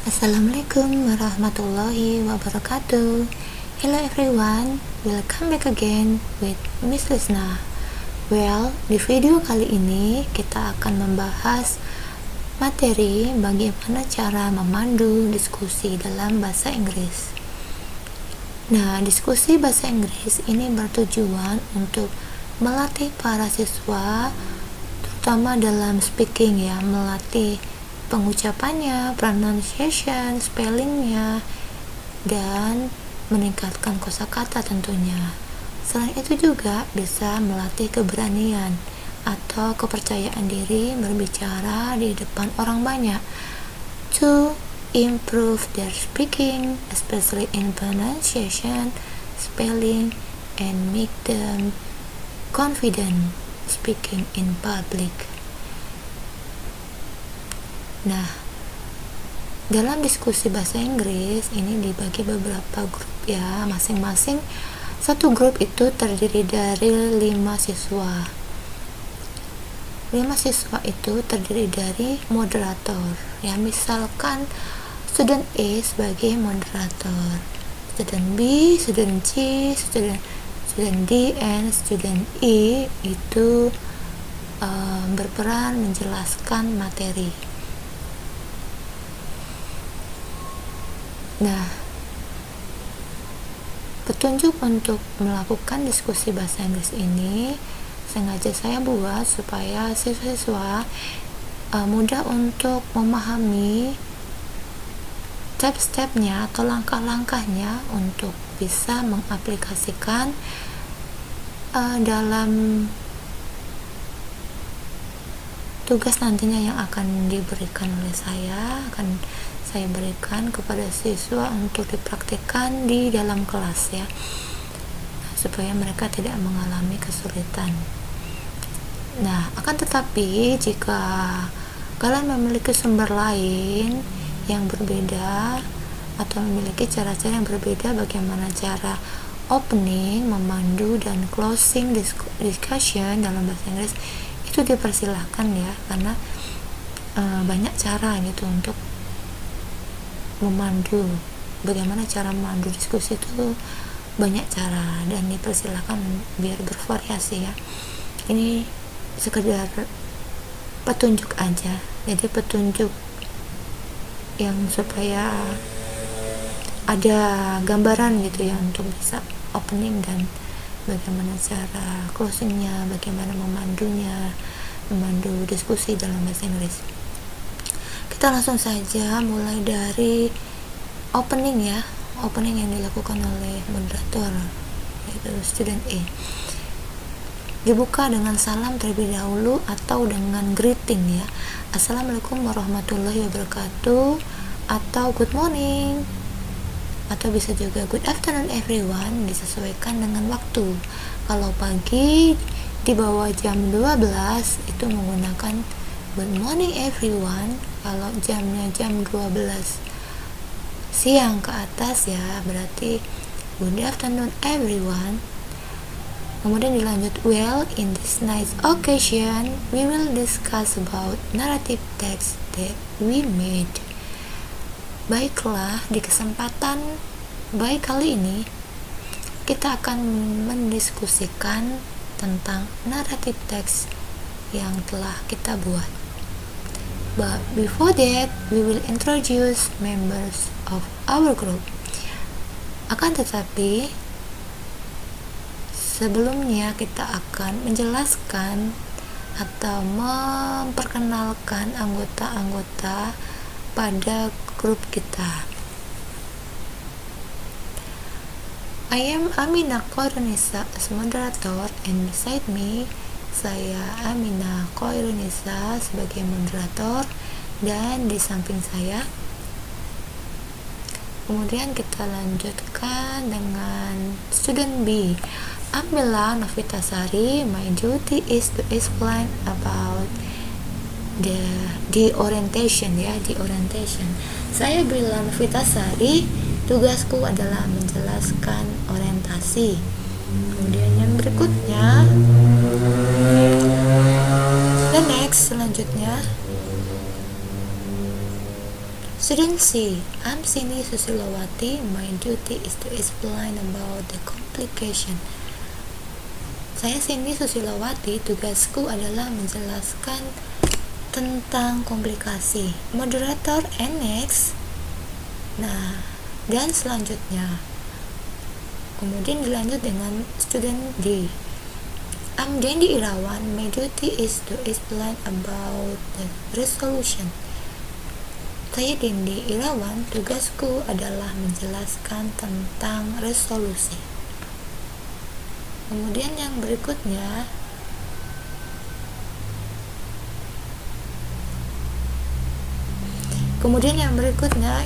Assalamualaikum warahmatullahi wabarakatuh. Hello everyone, welcome back again with Miss Lisna. Well, di video kali ini kita akan membahas materi bagaimana cara memandu diskusi dalam bahasa Inggris. Nah, diskusi bahasa Inggris ini bertujuan untuk melatih para siswa, terutama dalam speaking ya, melatih pengucapannya, pronunciation, spellingnya, dan meningkatkan kosakata tentunya. Selain itu juga bisa melatih keberanian atau kepercayaan diri berbicara di depan orang banyak to improve their speaking, especially in pronunciation, spelling, and make them confident speaking in public. Nah, dalam diskusi bahasa Inggris ini dibagi beberapa grup ya, masing-masing satu grup itu terdiri dari 5 siswa. 5 siswa itu terdiri dari moderator ya, misalkan student A sebagai moderator, student B, student C, student D, and student E itu berperan menjelaskan materi. Nah, petunjuk untuk melakukan diskusi bahasa Inggris ini sengaja saya buat supaya siswa-siswa mudah untuk memahami step-stepnya atau langkah-langkahnya untuk bisa mengaplikasikan dalam tugas nantinya yang akan diberikan oleh saya, akan saya berikan kepada siswa untuk dipraktikkan di dalam kelas ya, supaya mereka tidak mengalami kesulitan. Nah, akan tetapi jika kalian memiliki sumber lain yang berbeda atau memiliki cara-cara yang berbeda bagaimana cara opening, memandu, dan closing discussion dalam bahasa Inggris, itu dipersilahkan ya, karena banyak cara gitu untuk memandu. Bagaimana cara memandu diskusi itu banyak cara dan dipersilahkan biar bervariasi ya. Ini sekedar petunjuk aja, jadi petunjuk yang supaya ada gambaran gitu ya untuk bisa opening dan bagaimana cara closingnya, bagaimana memandu diskusi dalam bahasa Inggris. Kita langsung saja mulai dari opening ya, opening yang dilakukan oleh moderator yaitu student A. Dibuka dengan salam terlebih dahulu atau dengan greeting ya, Assalamualaikum warahmatullahi wabarakatuh, atau good morning, atau bisa juga good afternoon everyone, disesuaikan dengan waktu. Kalau pagi di bawah jam 12 itu menggunakan good morning everyone. Kalau jamnya jam 12 siang ke atas ya, berarti good afternoon everyone. Kemudian dilanjut, well, in this nice occasion we will discuss about narrative text that we made. Baiklah, di kesempatan baik kali ini kita akan mendiskusikan tentang narrative text yang telah kita buat. But before that, we will introduce members of our group. Akan tetapi, sebelumnya kita akan menjelaskan atau memperkenalkan anggota-anggota pada grup kita. I am Amina Khairunisa as moderator, and beside me saya Amina Khairunisa sebagai moderator, dan di samping saya. Kemudian kita lanjutkan dengan student B, Amila Novitasari. My duty is to explain about the orientation ya, the orientation. Saya Bila Novitasari, tugasku adalah menjelaskan orientasi. Kemudian yang berikutnya, the next selanjutnya Student C, I'm Cindy Susilowati. My duty is to explain about the complication. Saya Cindy Susilowati, tugasku adalah menjelaskan tentang komplikasi. Moderator NX. Nah, dan selanjutnya kemudian dilanjut dengan student D. I'm Dendi Irawan. My duty is to explain about the resolution. Saya Dendi Irawan, tugasku adalah menjelaskan tentang resolusi. Kemudian yang berikutnya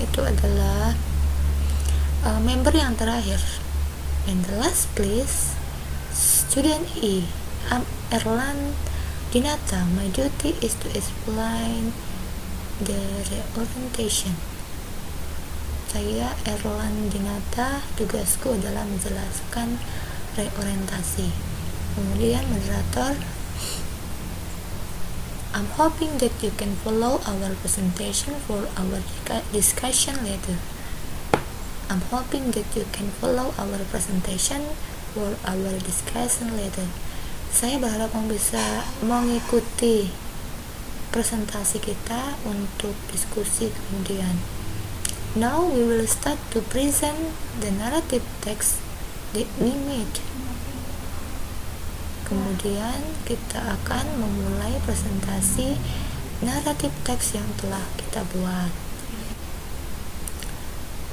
itu adalah member yang terakhir. And the last please, student E. I'm Erlan Dinata. My duty is to explain the reorientation. Saya Erlan Dinata, tugasku adalah menjelaskan reorientasi. Kemudian moderator, I'm hoping that you can follow our presentation for our discussion later. I'm hoping that you can follow our presentation for our discussion later. Saya berharap kamu bisa mengikuti presentasi kita untuk diskusi kemudian. Now we will start to present the narrative text that we made. Kemudian kita akan memulai presentasi narrative text yang telah kita buat.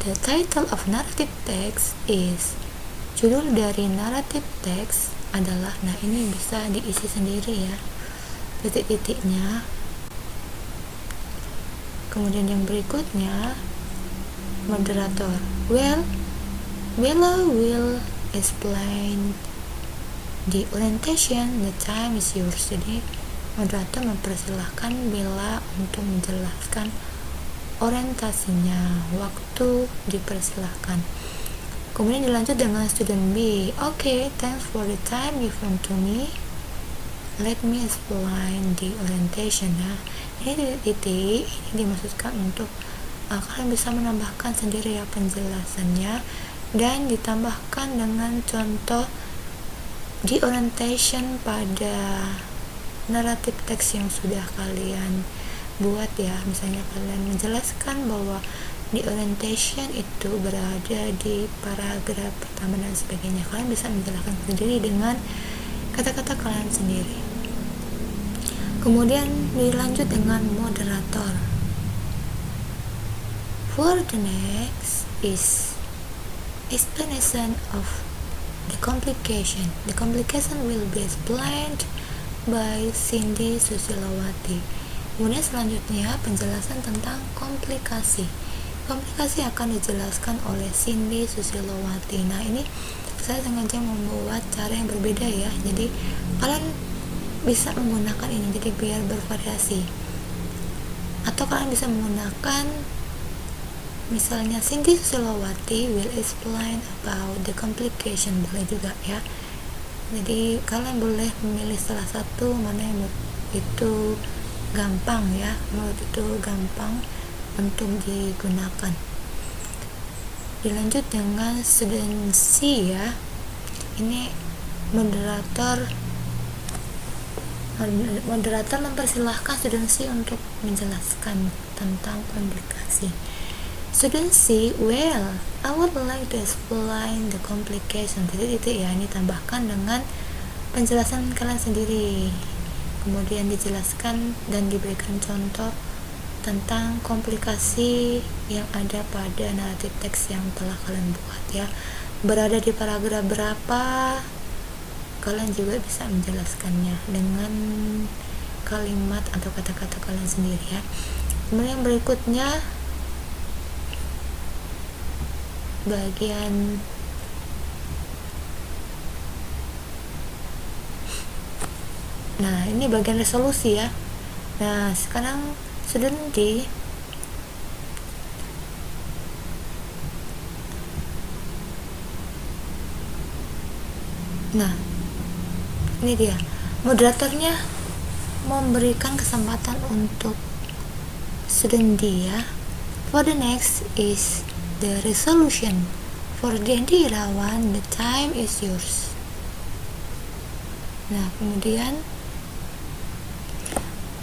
The title of narrative text is, judul dari narrative text adalah, nah ini bisa diisi sendiri ya, titik-titiknya. Kemudian yang berikutnya, moderator, Bella will explain the orientation, the time is yours. Jadi moderator mempersilahkan Bella untuk menjelaskan orientasinya, waktu dipersilahkan. Kemudian dilanjut dengan student B. Okay, thanks for the time given to me. Let me explain the orientation. Nah, ini titik ini dimaksudkan untuk kalian bisa menambahkan sendiri ya penjelasannya, dan ditambahkan dengan contoh di orientation pada naratif teks yang sudah kalian buat ya. Misalnya kalian menjelaskan bahwa di orientation itu berada di paragraf pertama dan sebagainya, kalian bisa menjelaskan sendiri dengan kata-kata kalian sendiri. Kemudian dilanjut dengan moderator. For the next is explanation of the complication. The complication will be explained by Cindy Susilowati. Kemudian selanjutnya penjelasan tentang komplikasi. Komplikasi akan dijelaskan oleh Cindy Susilowati. Nah, ini saya sengaja membuat cara yang berbeda ya. Jadi kalian bisa menggunakan ini jadi biar bervariasi. Atau kalian bisa menggunakan misalnya Cindy Susilowati will explain about the complication, boleh juga ya. Jadi kalian boleh memilih salah satu mana yang itu gampang ya, menurut itu gampang untuk digunakan. Dilanjut dengan student C ya. Ini moderator mempersilahkan student C untuk menjelaskan tentang komplikasi. Student C, well, I would like to explain the complication. Jadi itu ya, ini tambahkan dengan penjelasan kalian sendiri. Kemudian dijelaskan dan diberikan contoh tentang komplikasi yang ada pada naratif teks yang telah kalian buat ya. Berada di paragraf berapa, kalian juga bisa menjelaskannya dengan kalimat atau kata-kata kalian sendiri ya. Kemudian yang berikutnya bagian ini bagian resolusi ya. Nah, sekarang student D ini dia moderatornya memberikan kesempatan untuk student D ya For the next is the resolution. For Dendi Irawan, the time is yours. Nah, kemudian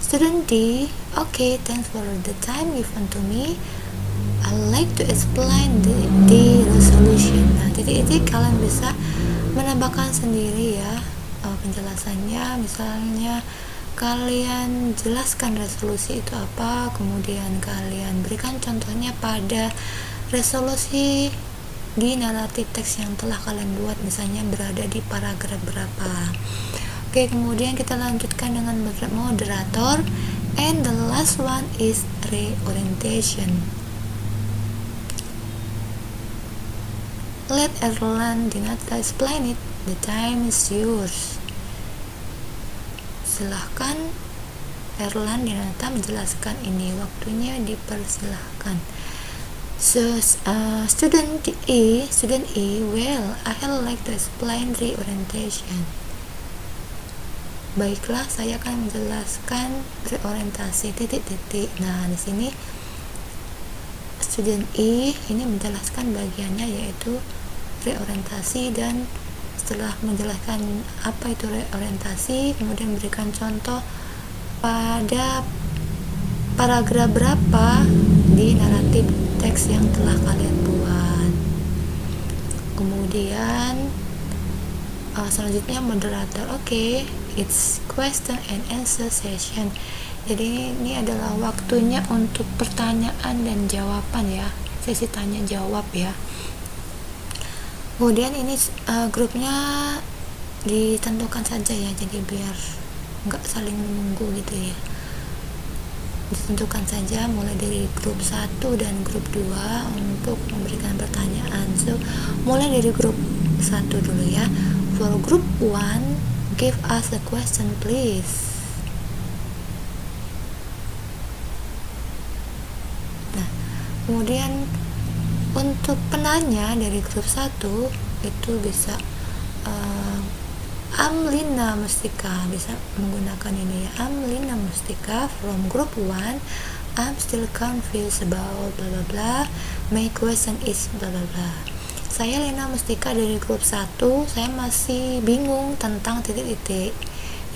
student D, okay, thanks for the time given to me. I like to explain the resolution. Nah, titik-titik kalian bisa menambahkan sendiri ya penjelasannya. Misalnya kalian jelaskan resolusi itu apa, kemudian kalian berikan contohnya pada resolusi di naratif teks yang telah kalian buat, misalnya berada di paragraf berapa. Oke, kemudian kita lanjutkan dengan moderator, and the last one is reorientation. Let Erlan Dinata explain it. The time is yours. Silahkan Erlan Dinata menjelaskan ini, waktunya dipersilahkan. So, student E, well, I like to explain reorientation. Baiklah, saya akan menjelaskan reorientasi titik-titik. Nah, di sini student E ini menjelaskan bagiannya yaitu reorientasi, dan setelah menjelaskan apa itu reorientasi, kemudian memberikan contoh pada paragraf berapa di naratif teks yang telah kalian buat. Kemudian selanjutnya moderator, okay, it's question and answer session. Jadi ini adalah waktunya untuk pertanyaan dan jawaban ya, sesi tanya jawab ya. Kemudian ini grupnya ditentukan saja ya, jadi biar nggak saling menunggu gitu ya, ditentukan saja mulai dari grup 1 dan grup 2 untuk memberikan pertanyaan. So mulai dari grup 1 dulu ya. For group 1, give us a question please. Nah, kemudian untuk penanya dari grup 1 itu bisa Amlina Mustika, bisa menggunakan ini ya, Amlina Mustika from group 1. I'm still confused about blah blah blah. My question is blah blah blah. Saya Lina Mustika dari grup 1, saya masih bingung tentang titik-titik.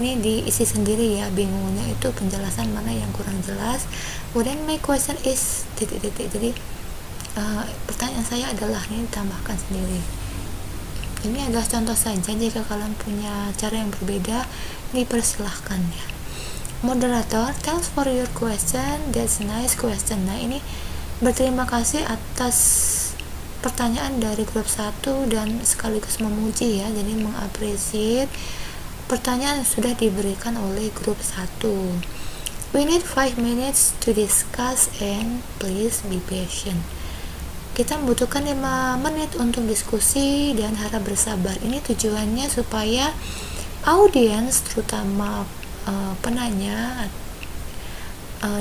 Ini diisi sendiri ya, bingungnya itu penjelasan mana yang kurang jelas. Kemudian my question is titik-titik. Jadi pertanyaan saya adalah, ini tambahkan sendiri. Ini adalah contoh saja, jika kalian punya cara yang berbeda dipersilahkan ya. Moderator, thanks for your question, that's nice question. Nah, ini berterima kasih atas pertanyaan dari grup 1 dan sekaligus memuji ya, jadi mengapresiasi pertanyaan yang sudah diberikan oleh grup 1. We need 5 minutes to discuss and please be patient. Kita membutuhkan 5 menit untuk diskusi dan harap bersabar. Ini tujuannya supaya audiens, terutama penanya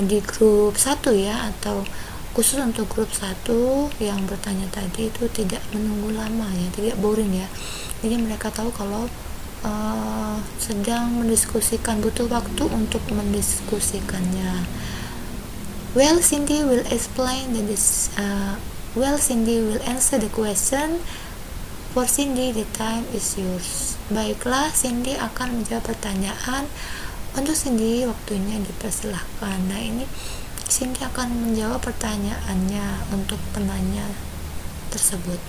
di grup 1 ya, atau khusus untuk grup 1 yang bertanya tadi itu tidak menunggu lama ya, tidak boring ya. Jadi mereka tahu kalau sedang mendiskusikan, butuh waktu untuk mendiskusikannya. Well, Cindy will explain this. Well, Cindy will answer the question. For Cindy, the time is yours. Baiklah, Cindy akan menjawab pertanyaan. Untuk Cindy, waktunya dipersilahkan. Nah, ini Cindy akan menjawab pertanyaannya untuk penanya tersebut,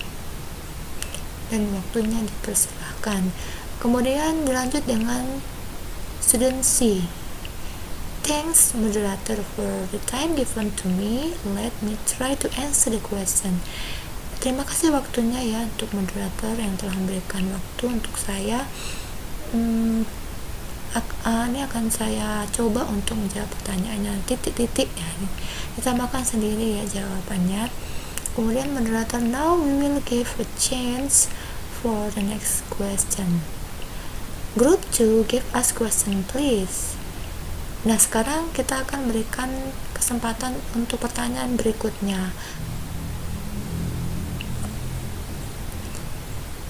dan waktunya dipersilahkan. Kemudian dilanjut dengan student C. Thanks moderator for the time given to me. Let me try to answer the question. Terima kasih waktunya ya untuk moderator yang telah memberikan waktu untuk saya. Ini akan saya coba untuk menjawab pertanyaannya, titik-titik ya, ditambahkan sendiri ya jawabannya. Kemudian moderator, now we will give a chance for the next question. Group 2, give us question please. Nah, sekarang kita akan berikan kesempatan untuk pertanyaan berikutnya.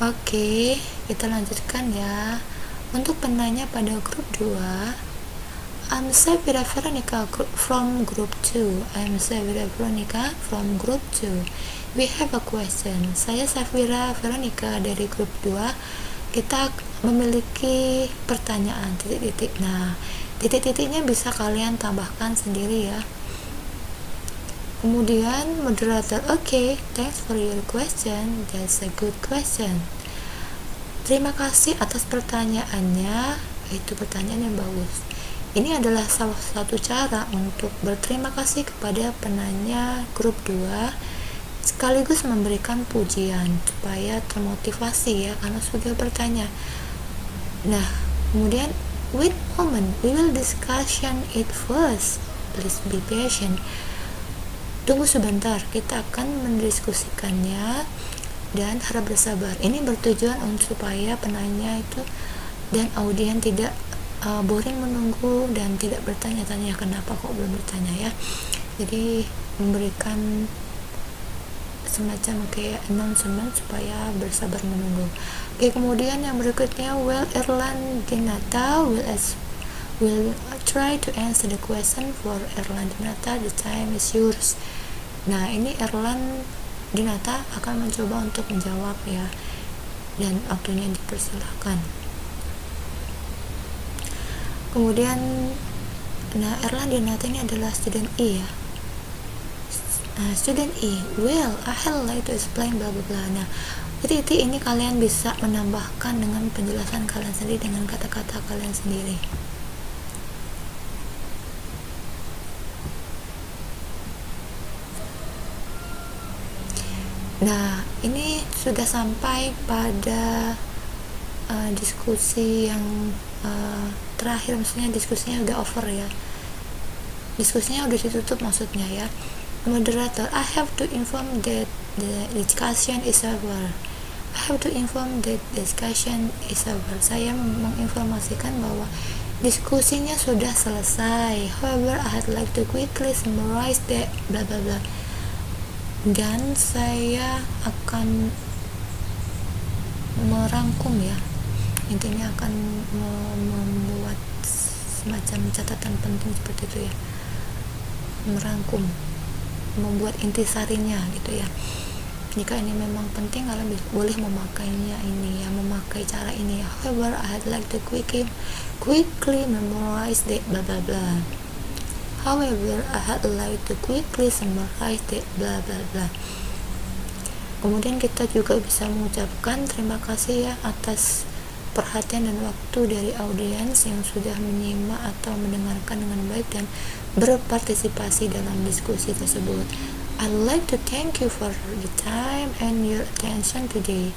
Oke, kita lanjutkan ya. Untuk penanya pada grup 2, I'm Safira Veronica from group 2. I'm Safira Veronica from group 2. We have a question. Saya Safira Veronica dari grup 2. Kita memiliki pertanyaan titik-titik. Nah, titik-titiknya bisa kalian tambahkan sendiri ya. Kemudian moderator, okay, thanks for your question. That's a good question. Terima kasih atas pertanyaannya. Itu pertanyaan yang bagus. Ini adalah salah satu cara untuk berterima kasih kepada penanya grup 2 sekaligus memberikan pujian supaya termotivasi ya, karena sudah bertanya. Nah, kemudian wait a moment, we will discussion it first. Please be patient. Tunggu sebentar, kita akan mendiskusikannya dan harap bersabar. Ini bertujuan untuk supaya penanya itu dan audien tidak boring menunggu dan tidak bertanya-tanya kenapa kok belum bertanya ya. Jadi memberikan semacam kayak announcement supaya bersabar menunggu. Oke, kemudian yang berikutnya, well, Erland Dinata will try to answer the question for Erland Dinata. The time is yours. Nah, ini Erland Dinata akan mencoba untuk menjawab ya, dan waktunya dipersilahkan. Kemudian, nah, Erland Dinata ini adalah student E ya. Student E, well, I like to explain bla bla bla. Nah, titik ini kalian bisa menambahkan dengan penjelasan kalian sendiri, dengan kata-kata kalian sendiri. Nah, ini sudah sampai pada diskusi yang terakhir, maksudnya diskusinya udah over ya. Diskusinya udah ditutup maksudnya ya. Moderator, I have to inform that the discussion is over. I have to inform that discussion is over. Saya menginformasikan bahwa diskusinya sudah selesai. However, I'd like to quickly summarize that bla bla bla. Dan saya akan merangkum ya, intinya akan membuat semacam catatan penting seperti itu ya, merangkum, membuat intisarinya gitu ya. Jika ini memang penting, kalian boleh memakainya ini ya, memakai cara ini ya. However, I'd like to quickly memorize that bla bla bla. However, I'd like to quickly summarize that bla bla bla. Kemudian kita juga bisa mengucapkan terima kasih ya atas perhatian dan waktu dari audiens yang sudah menyimak atau mendengarkan dengan baik dan berpartisipasi dalam diskusi tersebut. I'd like to thank you for the time and your attention today.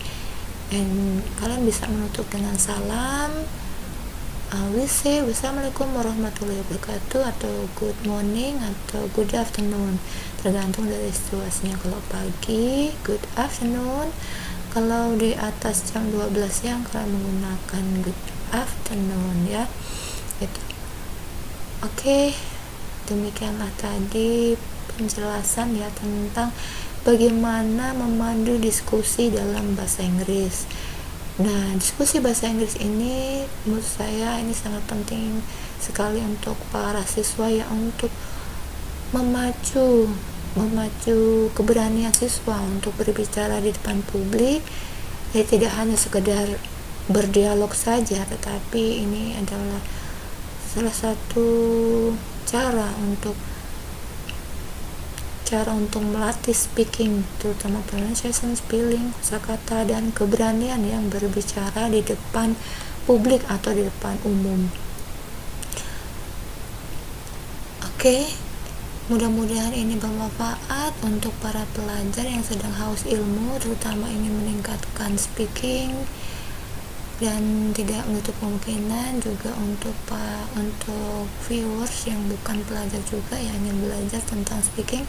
And kalian bisa menutup dengan salam. We say wassalamualaikum warahmatullahi wabarakatuh, atau good morning atau good afternoon, tergantung dari situasinya. Kalau pagi, good afternoon. Kalau di atas jam 12 siang, kalian menggunakan good afternoon ya. Gitu. Oke, demikianlah tadi penjelasan ya tentang bagaimana memandu diskusi dalam bahasa Inggris. Nah, diskusi bahasa Inggris ini menurut saya ini sangat penting sekali untuk para siswa ya, untuk memacu keberanian siswa untuk berbicara di depan publik. Ya, tidak hanya sekedar berdialog saja, tetapi ini adalah salah satu cara untuk melatih speaking, terutama pronunciation, spelling, kosakata, dan keberanian yang berbicara di depan publik atau di depan umum. Oke, mudah-mudahan ini bermanfaat untuk para pelajar yang sedang haus ilmu, terutama ingin meningkatkan speaking, dan tidak menutup kemungkinan juga untuk viewers yang bukan pelajar juga yang ingin belajar tentang speaking.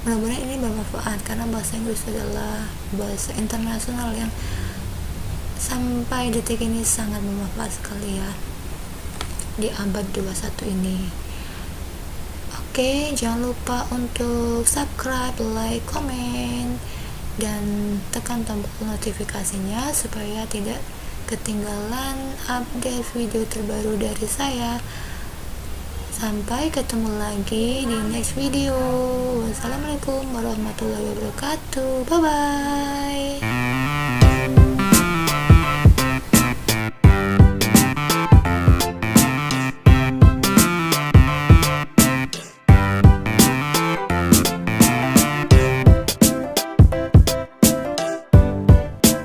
Mudah-mudahan ini bermanfaat, karena bahasa Inggris adalah bahasa internasional yang sampai detik ini sangat bermanfaat sekali ya di abad 21 ini. Oke, jangan lupa untuk subscribe, like, komen, dan tekan tombol notifikasinya supaya tidak ketinggalan update video terbaru dari saya. Sampai ketemu lagi di next video. Wassalamualaikum warahmatullahi wabarakatuh. Bye bye.